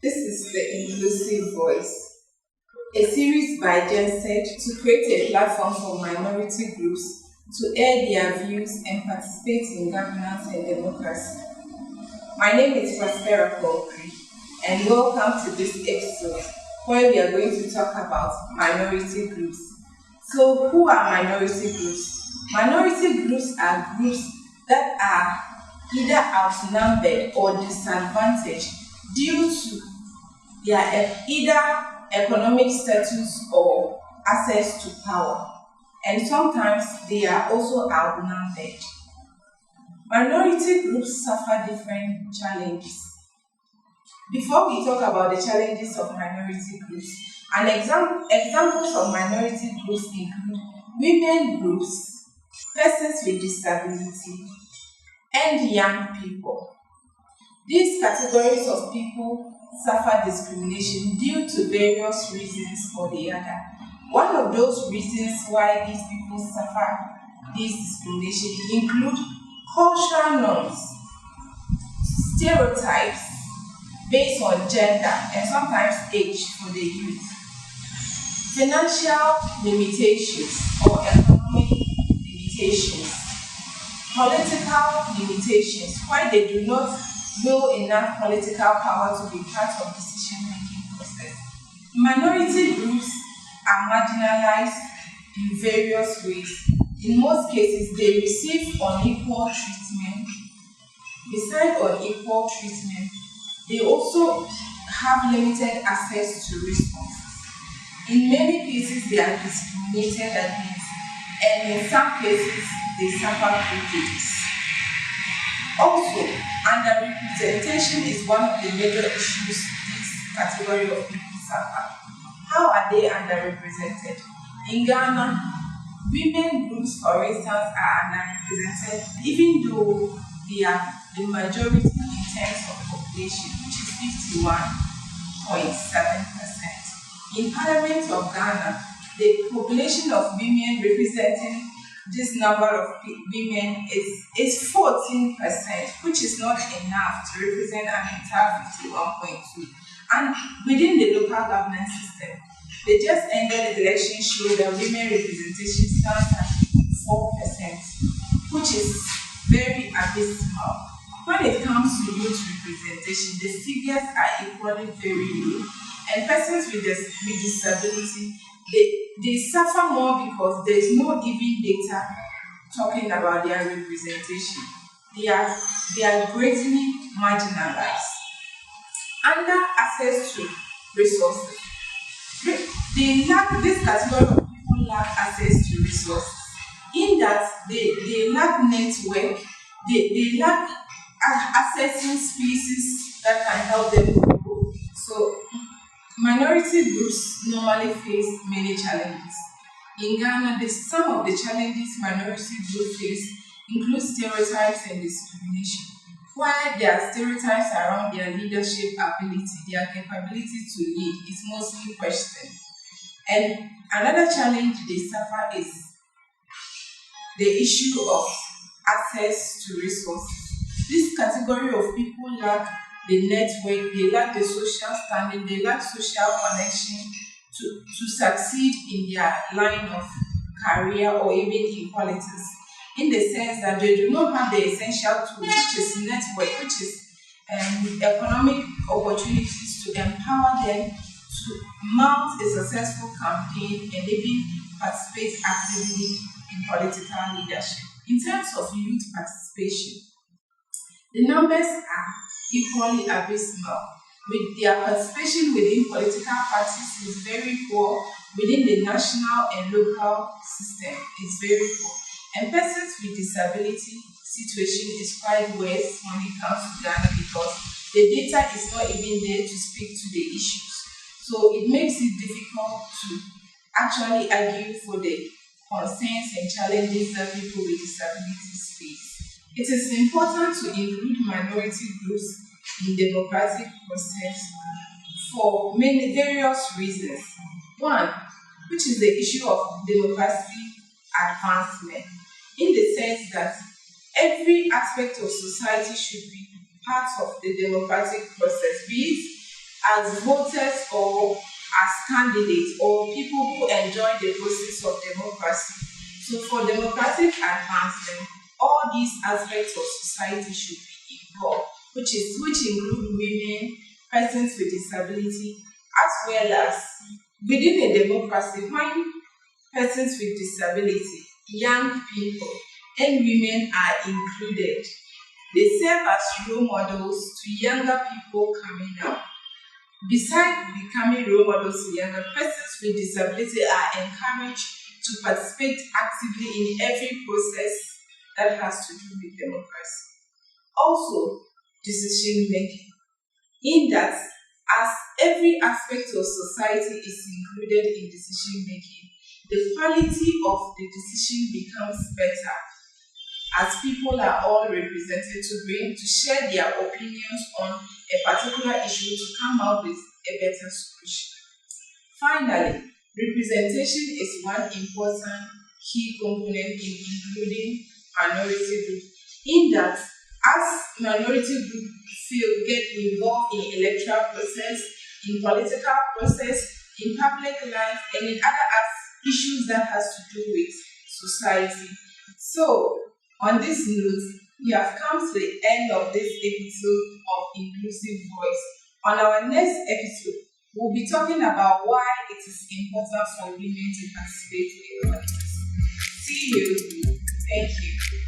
This is the Inclusive Voice, a series by GenCED to create a platform for minority groups to air their views and participate in governance and democracy. My name is Prospera Kokri, and welcome to this episode where we are going to talk about minority groups. So, who are minority groups? Minority groups are groups that are either outnumbered or disadvantaged due to their either economic status or access to power, and sometimes they are also outnumbered. Minority groups suffer different challenges. Before we talk about the challenges of minority groups, examples of minority groups include women groups, persons with disability, and young people. These categories of people suffer discrimination due to various reasons or the other. One of those reasons why these people suffer this discrimination include cultural norms, stereotypes based on gender and sometimes age for the youth, financial limitations or economic limitations, political limitations, why they do not wield enough political power to be part of decision-making process. Minority groups are marginalized in various ways. In most cases, they receive unequal treatment. Besides unequal treatment, they also have limited access to resources. In many cases, they are discriminated against, and in some cases, they suffer prejudice. Also, underrepresentation is one of the major issues this category of people suffer. How are they underrepresented? In Ghana, women groups, for instance, are underrepresented, even though they are the majority in terms of population, which is 51.7%. In Parliament of Ghana, the population of women representing this number of women is 14%, which is not enough to represent an entire 51.2. And within the local government system, they just ended the election show that women representation stands at 4%, which is very abysmal. When it comes to youth representation, the figures are equally very low, and persons with disability they suffer more because there is no even data talking about their representation. They are greatly marginalized. Under access to resources, this category of people lack access to resources, in that they lack network, they lack accessing spaces that can help them grow. So minority groups normally face many challenges. In Ghana, some of the challenges minority groups face include stereotypes and discrimination. While there are stereotypes around their leadership ability, their capability to lead is mostly questioned. And another challenge they suffer is the issue of access to resources. This category of people lack the network, they lack the social standing, they lack social connection to succeed in their line of career or even in politics, in the sense that they do not have the essential tools, which is network, which is economic opportunities to empower them to mount a successful campaign and even participate actively in political leadership. In terms of youth participation, the numbers are equally abysmal, with their participation within political parties is very poor, within the national and local system is very poor. And persons with disability situation is quite worse when it comes to Ghana because the data is not even there to speak to the issues. So it makes it difficult to actually argue for the concerns and challenges that people with disabilities face. It is important to include minority groups in democratic process for many various reasons. One, which is the issue of democracy advancement, in the sense that every aspect of society should be part of the democratic process, be it as voters or as candidates or people who enjoy the process of democracy. So for democratic advancement, all these aspects of society should be involved, which include women, persons with disability, as well as within a democracy when persons with disability, young people, and women are included. They serve as role models to younger people coming up. Besides becoming role models to younger persons with disability are encouraged to participate actively in every process that has to do with democracy. Also, decision making, in that as every aspect of society is included in decision making, the quality of the decision becomes better as people are all represented to bring to share their opinions on a particular issue to come out with a better solution. Finally, representation is one important key component in including minority groups, in that as minority groups feel get involved in electoral process, in political process, in public life, and in other issues that has to do with society. So, on this note, we have come to the end of this episode of Inclusive Voice. On our next episode, we'll be talking about why it is important for women to participate in politics. See you. Thank you.